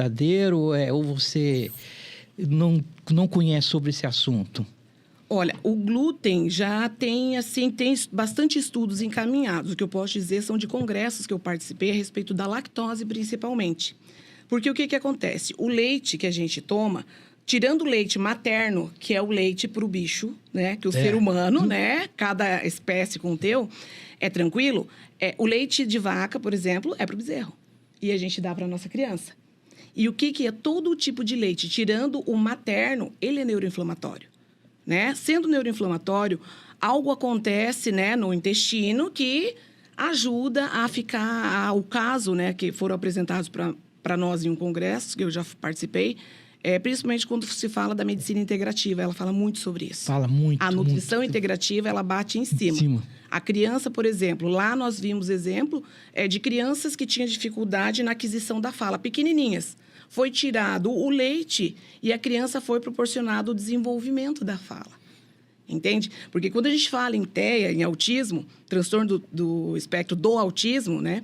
verdadeiro ou você não conhece sobre esse assunto? Olha, o glúten já tem bastante estudos encaminhados. O que eu posso dizer são de congressos que eu participei a respeito da lactose, principalmente. Porque o que acontece? O leite que a gente toma, tirando o leite materno, que é o leite para o bicho, né? Que o ser humano, né? Cada espécie com o teu, é tranquilo. O leite de vaca, por exemplo, é para o bezerro. E a gente dá para a nossa criança. E o que é todo tipo de leite? Tirando o materno, ele é neuroinflamatório. Né? Sendo neuroinflamatório, algo acontece, né, no intestino que ajuda a ficar... O caso, né, que foram apresentados para nós em um congresso, que eu já participei, principalmente quando se fala da medicina integrativa, ela fala muito sobre isso. Fala muito. A nutrição integrativa, ela bate em cima. A criança, por exemplo, lá nós vimos exemplo de crianças que tinham dificuldade na aquisição da fala, pequenininhas. Foi tirado o leite e a criança foi proporcionado o desenvolvimento da fala. Entende? Porque quando a gente fala em TEA, em autismo, transtorno do espectro do autismo, né?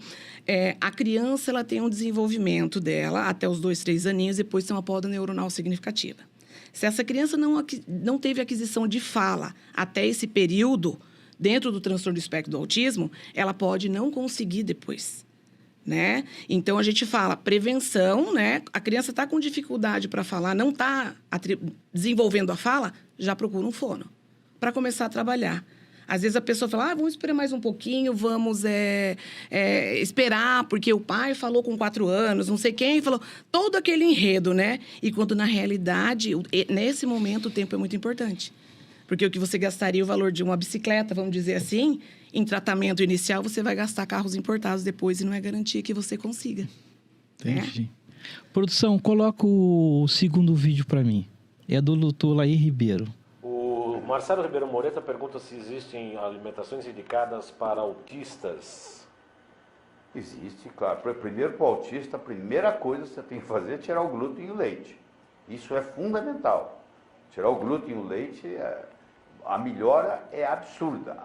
A criança ela tem um desenvolvimento dela até os 2, 3 aninhos, depois tem uma poda neuronal significativa. Se essa criança não teve aquisição de fala até esse período, dentro do transtorno do espectro do autismo, ela pode não conseguir depois. Né? Então, a gente fala prevenção, né? A criança está com dificuldade para falar, não está desenvolvendo a fala, já procura um fono para começar a trabalhar. Às vezes, a pessoa fala, vamos esperar mais um pouquinho, vamos esperar, porque o pai falou com 4 anos, não sei quem falou, todo aquele enredo, né? E quando, na realidade, nesse momento, o tempo é muito importante. Porque o que você gastaria o valor de uma bicicleta, vamos dizer assim, em tratamento inicial, você vai gastar carros importados depois e não é garantia que você consiga. Entendi. Produção, coloca o segundo vídeo para mim. É do doutor Laí Ribeiro. O Marcelo Ribeiro Moreta pergunta se existem alimentações indicadas para autistas. Existe, claro. Primeiro, para o autista, a primeira coisa que você tem que fazer é tirar o glúten e o leite. Isso é fundamental. Tirar o glúten e o leite, a melhora é absurda.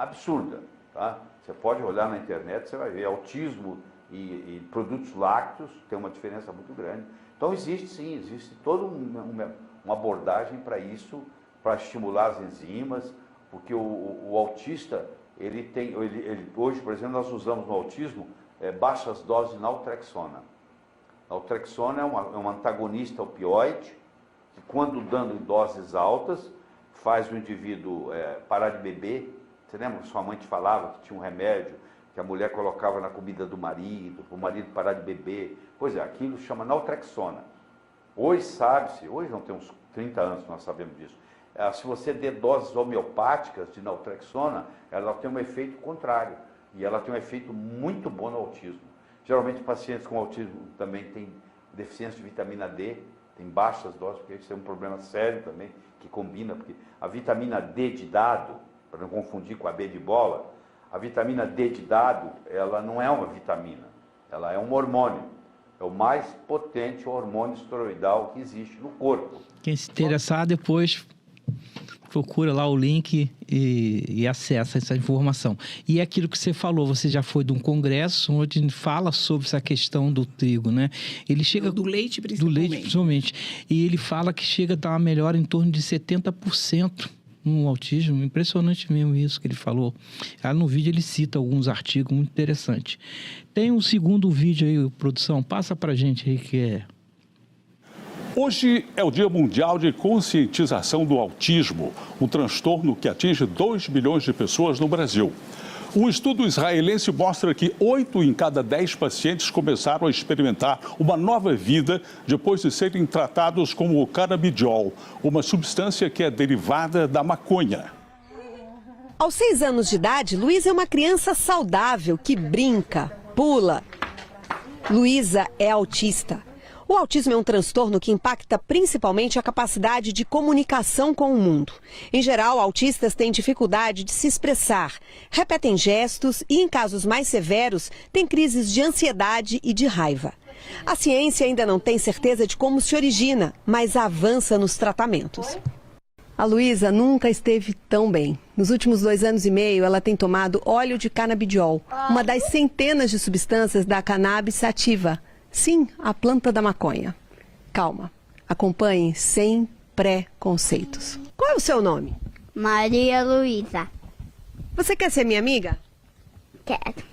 Tá? Você pode olhar na internet, você vai ver autismo e produtos lácteos, tem uma diferença muito grande. Então, existe toda uma abordagem para isso, para estimular as enzimas, porque o autista, hoje, por exemplo, nós usamos no autismo baixas doses de naltrexona. Naltrexona é um antagonista opioide, que quando dando em doses altas, faz o indivíduo parar de beber. Você lembra que sua mãe te falava que tinha um remédio que a mulher colocava na comida do marido, para o marido parar de beber? Pois é, aquilo chama naltrexona. Hoje sabe-se, hoje não tem uns 30 anos que nós sabemos disso, se você der doses homeopáticas de naltrexona, ela tem um efeito contrário. E ela tem um efeito muito bom no autismo. Geralmente, pacientes com autismo também têm deficiência de vitamina D, tem baixas doses, porque isso é um problema sério também, que combina, porque a vitamina D de dado, para não confundir com a B de bola, a vitamina D de dado, ela não é uma vitamina, ela é um hormônio. É o mais potente hormônio esteroidal que existe no corpo. Quem se interessar, depois procura lá o link e acessa essa informação. E é aquilo que você falou, você já foi de um congresso onde fala sobre essa questão do trigo, né? Ele chega do leite, principalmente. Do leite, principalmente. E ele fala que chega a dar uma melhora em torno de 70% no autismo. Impressionante mesmo isso que ele falou. Lá no vídeo ele cita alguns artigos muito interessantes. Tem um segundo vídeo aí, produção. Passa pra gente aí que é... Hoje é o Dia Mundial de Conscientização do Autismo, um transtorno que atinge 2 milhões de pessoas no Brasil. Um estudo israelense mostra que 8 em cada 10 pacientes começaram a experimentar uma nova vida depois de serem tratados com o canabidiol, uma substância que é derivada da maconha. Aos 6 anos de idade, Luísa é uma criança saudável que brinca, pula. Luísa é autista. O autismo é um transtorno que impacta principalmente a capacidade de comunicação com o mundo. Em geral, autistas têm dificuldade de se expressar, repetem gestos e, em casos mais severos, têm crises de ansiedade e de raiva. A ciência ainda não tem certeza de como se origina, mas avança nos tratamentos. A Luísa nunca esteve tão bem. Nos últimos 2 anos e meio, ela tem tomado óleo de canabidiol, uma das centenas de substâncias da cannabis sativa. Sim, a planta da maconha. Calma, acompanhe sem preconceitos. Qual é o seu nome? Maria Luísa. Você quer ser minha amiga? Quero.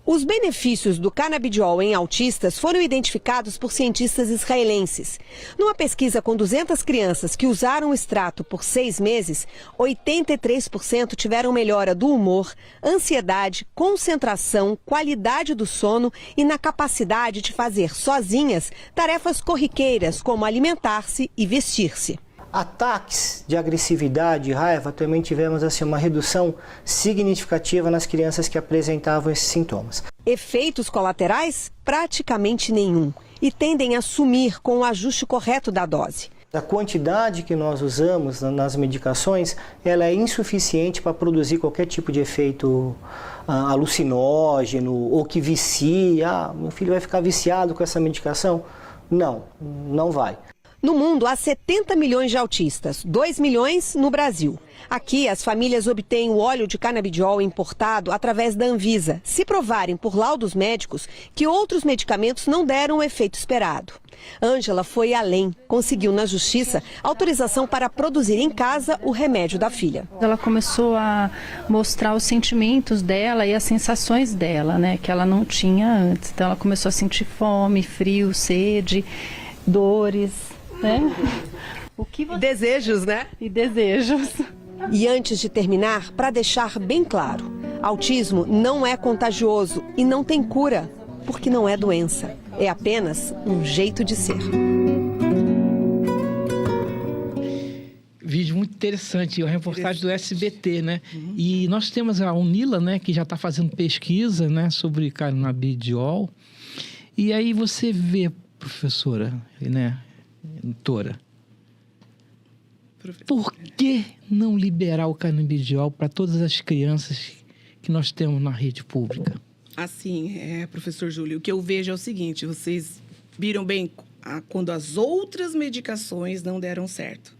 Os benefícios do canabidiol em autistas foram identificados por cientistas israelenses. Numa pesquisa com 200 crianças que usaram o extrato por 6 meses, 83% tiveram melhora do humor, ansiedade, concentração, qualidade do sono e na capacidade de fazer sozinhas tarefas corriqueiras como alimentar-se e vestir-se. Ataques de agressividade e raiva, também tivemos assim, uma redução significativa nas crianças que apresentavam esses sintomas. Efeitos colaterais? Praticamente nenhum. E tendem a sumir com o ajuste correto da dose. A quantidade que nós usamos nas medicações, ela é insuficiente para produzir qualquer tipo de efeito alucinógeno ou que vicia. Meu filho vai ficar viciado com essa medicação? Não, não vai. No mundo, há 70 milhões de autistas, 2 milhões no Brasil. Aqui, as famílias obtêm o óleo de canabidiol importado através da Anvisa, se provarem por laudos médicos que outros medicamentos não deram o efeito esperado. Ângela foi além, conseguiu na justiça autorização para produzir em casa o remédio da filha. Ela começou a mostrar os sentimentos dela e as sensações dela, né, que ela não tinha antes. Então ela começou a sentir fome, frio, sede, dores, né? Desejos, né? E desejos. E antes de terminar, para deixar bem claro, autismo não é contagioso e não tem cura, porque não é doença. É apenas um jeito de ser. Vídeo muito interessante, a reportagem do SBT, né? E nós temos a Unila, né, que já está fazendo pesquisa, né, sobre canabidiol. E aí você vê, professora, né, doutora, por que não liberar o canabidiol para todas as crianças que nós temos na rede pública? Assim, professor Júlio, o que eu vejo é o seguinte, vocês viram bem quando as outras medicações não deram certo.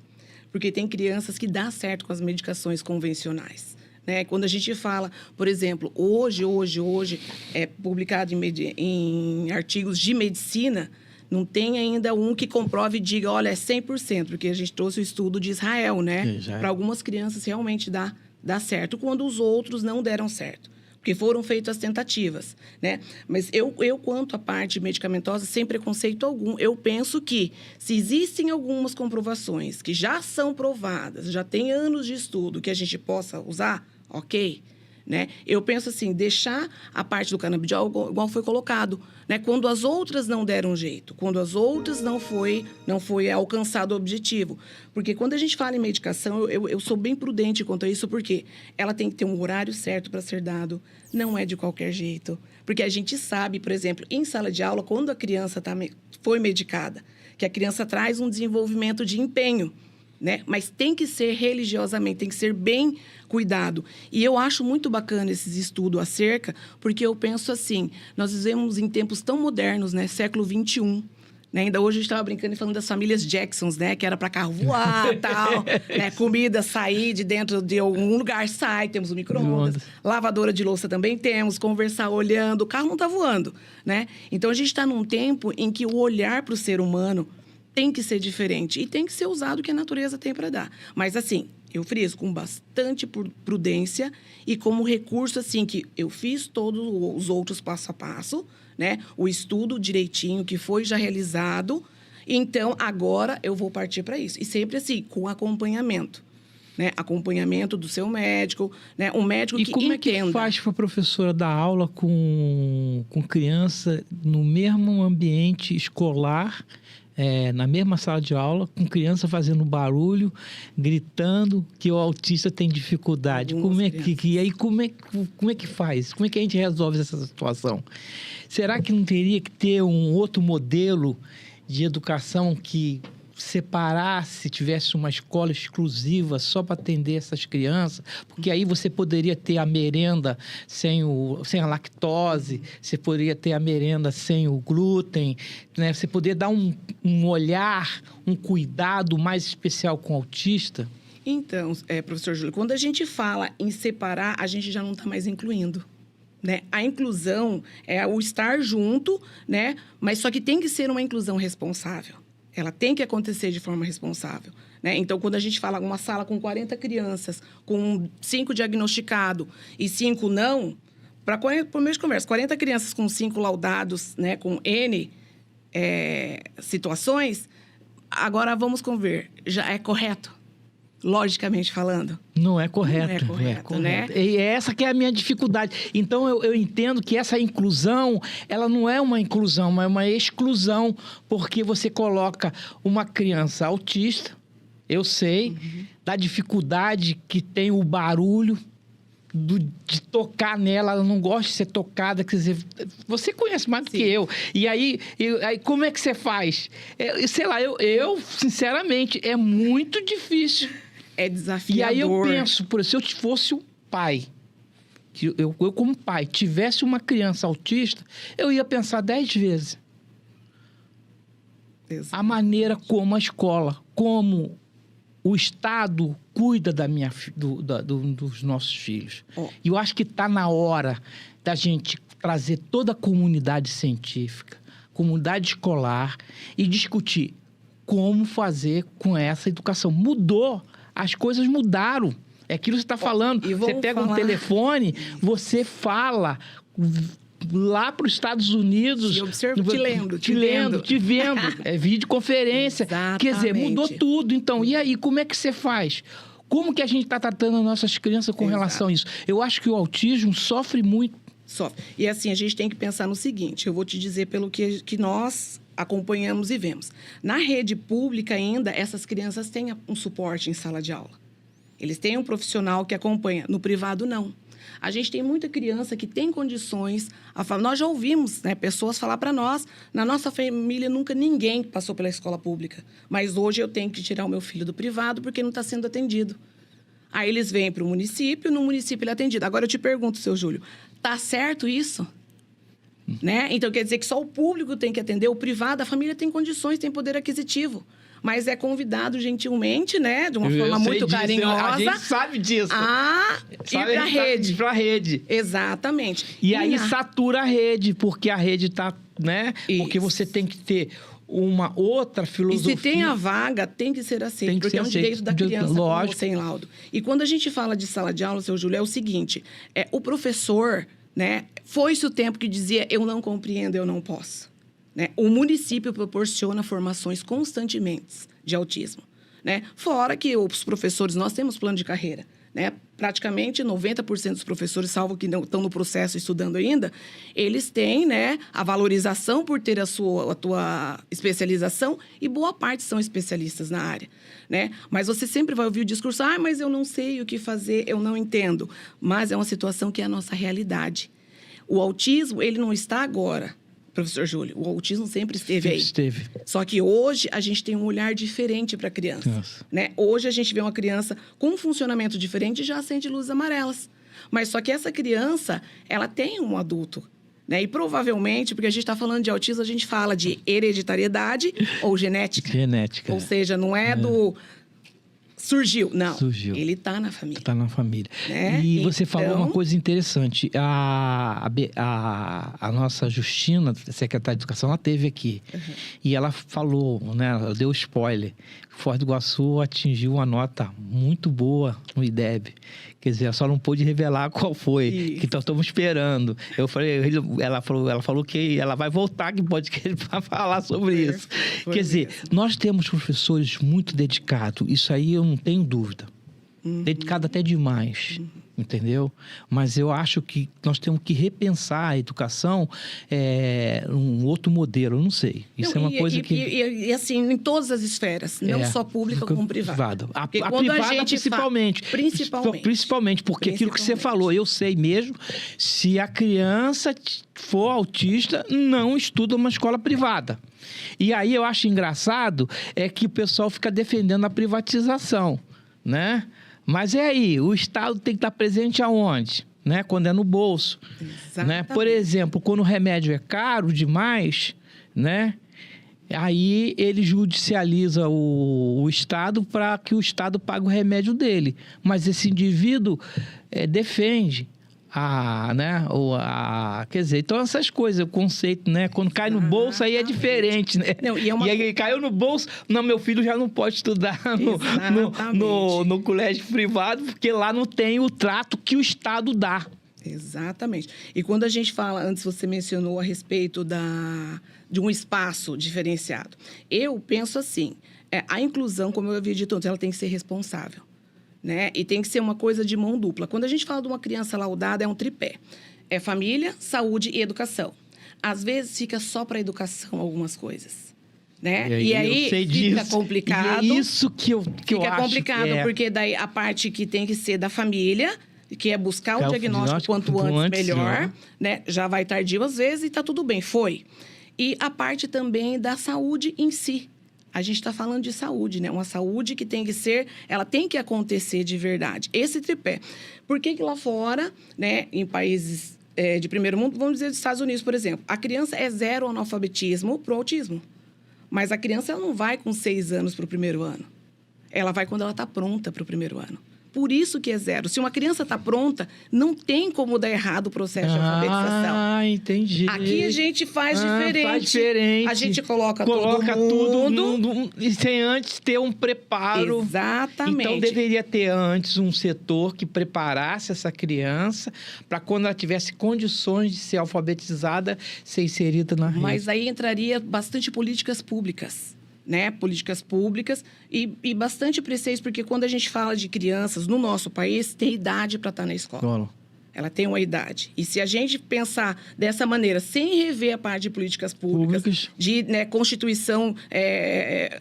Porque tem crianças que dá certo com as medicações convencionais. Né? Quando a gente fala, por exemplo, hoje é publicado em artigos de medicina, não tem ainda um que comprove e diga, olha, é 100%, porque a gente trouxe o estudo de Israel, né? Para algumas crianças realmente dá certo, quando os outros não deram certo. Porque foram feitas tentativas, né? Mas eu, quanto à parte medicamentosa, sem preconceito algum, eu penso que se existem algumas comprovações que já são provadas, já tem anos de estudo que a gente possa usar, ok, né? Eu penso assim, deixar a parte do canabidiol igual foi colocado, né? Quando as outras não deram jeito, quando as outras não foi alcançado o objetivo. Porque quando a gente fala em medicação, eu sou bem prudente quanto a isso, porque ela tem que ter um horário certo para ser dado, não é de qualquer jeito. Porque a gente sabe, por exemplo, em sala de aula, quando a criança foi medicada, que a criança traz um desenvolvimento de empenho, né? Mas tem que ser religiosamente, tem que ser bem cuidado. E eu acho muito bacana esses estudos acerca, porque eu penso assim, nós vivemos em tempos tão modernos, né? Século XXI. Né? Ainda hoje a gente estava brincando e falando das famílias Jacksons, né? Que era para carro voar, tal, né? Comida sair de dentro de algum lugar, sai, temos o micro-ondas, lavadora de louça também temos, conversar olhando, o carro não está voando, né? Então a gente está num tempo em que o olhar para o ser humano tem que ser diferente e tem que ser usado o que a natureza tem para dar. Mas, assim, eu friso com bastante prudência e como recurso, assim, que eu fiz todos os outros passo a passo, né? O estudo direitinho que foi já realizado. Então, agora eu vou partir para isso. E sempre, assim, com acompanhamento. Né? Acompanhamento do seu médico, né? Um médico que entenda. E como é que faz para a professora dar aula com criança no mesmo ambiente escolar, na mesma sala de aula, com criança fazendo barulho, gritando, que o autista tem dificuldade? Como é que faz? Como é que a gente resolve essa situação? Será que não teria que ter um outro modelo de educação que separasse, tivesse uma escola exclusiva só para atender essas crianças? Porque aí você poderia ter a merenda sem a lactose, você poderia ter a merenda sem o glúten, né? Você poderia dar um olhar, um cuidado mais especial com o autista? Então, professor Júlio, quando a gente fala em separar, a gente já não está mais incluindo. Né? A inclusão é o estar junto, né? Mas só que tem que ser uma inclusão responsável. Ela tem que acontecer de forma responsável, né? Então, quando a gente fala uma sala com 40 crianças, com 5 diagnosticados e 5 não, para meio de conversa, 40 crianças com 5 laudados, né, com N situações, agora vamos conver, já é correto? Logicamente falando. Não é correto. Não é correto, né? E essa que é a minha dificuldade. Então, eu entendo que essa inclusão, ela não é uma inclusão, é uma exclusão, porque você coloca uma criança autista, eu sei, da dificuldade que tem o barulho, de tocar nela, ela não gosta de ser tocada, quer dizer, você conhece mais do que eu. E aí, como é que você faz? Sei lá, eu, sinceramente, é muito difícil. É desafiador. E aí eu penso, por exemplo, se eu fosse o pai, que eu como pai, tivesse uma criança autista, eu ia pensar 10 vezes. Exatamente. A maneira como a escola, como o Estado cuida dos nossos filhos. E eu acho que está na hora da gente trazer toda a comunidade científica, comunidade escolar e discutir como fazer com essa educação. Mudou, as coisas mudaram. É aquilo que você está falando. Você pega um telefone, você fala lá para os Estados Unidos. E observo, te vendo. É videoconferência. Exatamente. Quer dizer, mudou tudo. Então, e aí, como é que você faz? Como que a gente está tratando as nossas crianças com relação a isso? Eu acho que o autismo sofre muito. Sofre. E assim, a gente tem que pensar no seguinte, eu vou te dizer pelo que nós acompanhamos e vemos. Na rede pública ainda, essas crianças têm um suporte em sala de aula. Eles têm um profissional que acompanha. No privado, não. A gente tem muita criança que tem condições. Nós já ouvimos, né, pessoas falar para nós, na nossa família nunca ninguém passou pela escola pública. Mas hoje eu tenho que tirar o meu filho do privado porque não está sendo atendido. Aí eles vêm para o município, no município ele é atendido. Agora eu te pergunto, seu Júlio, tá certo isso? Né? Então quer dizer que só o público tem que atender, o privado, a família tem condições, tem poder aquisitivo. Mas é convidado gentilmente, né? De uma forma muito carinhosa. A gente sabe disso. Ir para a rede. Para a rede. Exatamente. E aí satura a rede, porque a rede está, né? Isso. Porque você tem que ter uma outra filosofia. E se tem a vaga, tem que ser aceito, porque é um direito da criança, lógico, sem laudo. E quando a gente fala de sala de aula, seu Júlio, é o seguinte, o professor, né? Foi-se o tempo que dizia, eu não compreendo, eu não posso. Né? O município proporciona formações constantemente de autismo. Né? Fora que os professores, nós temos plano de carreira. Né? Praticamente 90% dos professores, salvo que não estão no processo estudando ainda, eles têm, né, a valorização por ter a tua especialização e boa parte são especialistas na área. Né? Mas você sempre vai ouvir o discurso, mas eu não sei o que fazer, eu não entendo. Mas é uma situação que é a nossa realidade. O autismo, ele não está agora. Professor Júlio, o autismo sempre esteve aí. Esteve. Só que hoje a gente tem um olhar diferente para a criança. Né? Hoje a gente vê uma criança com um funcionamento diferente e já acende luzes amarelas. Mas só que essa criança, ela tem um adulto. Né? E provavelmente, porque a gente está falando de autismo, a gente fala de hereditariedade ou genética. Genética. Ou seja, não é do... Surgiu. Não, ele está na família. Está na família. Né? E você falou uma coisa interessante. A nossa Justina, secretária de Educação, ela esteve aqui. E ela falou, né, ela deu spoiler. Foz do Iguaçu atingiu uma nota muito boa no IDEB. Quer dizer, ela só não pôde revelar qual foi, Isso. que nós estamos esperando. Eu falei, ela falou que ela vai voltar aqui para falar sobre isso. Quer dizer, nós temos professores muito dedicados, isso aí eu não tenho dúvida. Dedicado até demais, entendeu? Mas eu acho que nós temos que repensar a educação um outro modelo, eu não sei. Isso é uma coisa que... E assim, em todas as esferas, não só pública como privada. A privada principalmente. Principalmente, porque aquilo que você falou, eu sei mesmo, se a criança for autista, não estuda uma escola privada. E aí eu acho engraçado que o pessoal fica defendendo a privatização, né? Mas aí, o Estado tem que estar presente aonde? Né? Quando é no bolso. Né? Por exemplo, quando o remédio é caro demais, né? Aí ele judicializa o Estado para que o Estado pague o remédio dele. Mas esse indivíduo defende né? Quer dizer, então essas coisas, o conceito, né? Quando cai no bolso, aí é diferente, né? Não, e aí caiu no bolso, não, meu filho já não pode estudar no colégio privado, porque lá não tem o trato que o Estado dá. Exatamente. E quando a gente fala, antes você mencionou a respeito de um espaço diferenciado. Eu penso assim, a inclusão, como eu havia dito antes, ela tem que ser responsável. Né? E tem que ser uma coisa de mão dupla. Quando a gente fala de uma criança laudada, é um tripé. É família, saúde e educação. Às vezes fica só para educação algumas coisas. Né? E aí fica complicado. E é isso que eu fica acho complicado, porque daí a parte que tem que ser da família, que é buscar o diagnóstico quanto antes melhor, né? Já vai tardio às vezes e está tudo bem, foi. E a parte também da saúde em si. A gente está falando de saúde, né? Uma saúde que tem que ser, ela tem que acontecer de verdade. Esse tripé. Por que lá fora, né, em países de primeiro mundo, vamos dizer, dos Estados Unidos, por exemplo, a criança é 0 analfabetismo para o autismo. Mas a criança ela não vai com 6 anos para o primeiro ano. Ela vai quando ela está pronta para o primeiro ano. Por isso que é 0. Se uma criança está pronta, não tem como dar errado o processo de alfabetização. Ah, entendi. Aqui a gente faz diferente. Faz diferente. A gente coloca todo mundo. E sem antes ter um preparo. Exatamente. Então, deveria ter antes um setor que preparasse essa criança para quando ela tivesse condições de ser alfabetizada, ser inserida na rede. Mas aí entraria bastante políticas públicas. Né? Políticas públicas e bastante preciso, porque quando a gente fala de crianças no nosso país, tem idade para estar na escola. Ela tem uma idade. E se a gente pensar dessa maneira, sem rever a parte de políticas públicas. De Constituição,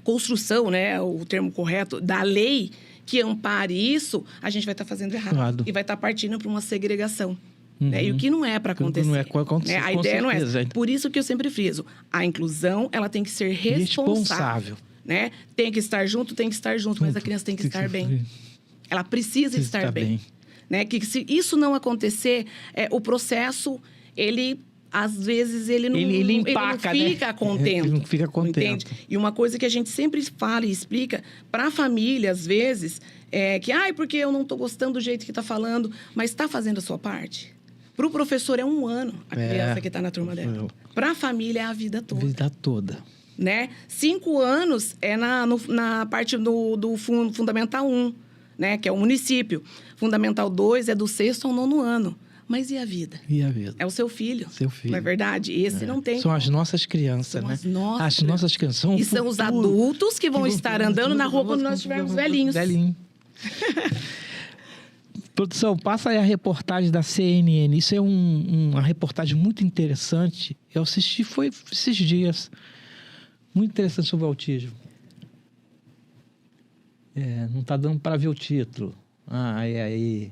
construção, né? O termo correto, da lei que ampare isso, a gente vai estar fazendo errado. E vai estar partindo para uma segregação. Né? E o que não é para acontecer. Não é para acontecer. A ideia não é essa. Por isso que eu sempre friso. A inclusão, ela tem que ser responsável. Né? Tem que estar junto, mas a criança tem que estar bem. Ela precisa estar bem. Né? Que se isso não acontecer, o processo, ele... Às vezes ele não fica contente. Ele não fica contente. Entende? E uma coisa que a gente sempre fala e explica para a família, às vezes, que... porque eu não estou gostando do jeito que está falando, mas está fazendo a sua parte. Para o professor é 1 ano a criança que está na turma dela. Para a família é a vida toda. A vida toda. Né? 5 anos é na parte do Fundamental 1, né? Que é o município. Fundamental 2 é do 6º ao 9º ano. Mas e a vida? E a vida? É o seu filho. Seu filho. Não é verdade? Esse não tem. São as nossas crianças, né? As nossas crianças. São e são os adultos que vão estar andando na rua quando nós estivermos velhinhos. Produção, passa aí a reportagem da CNN. Isso é uma reportagem muito interessante. Eu assisti, foi esses dias. Muito interessante sobre o autismo. Não está dando para ver o título. Aí.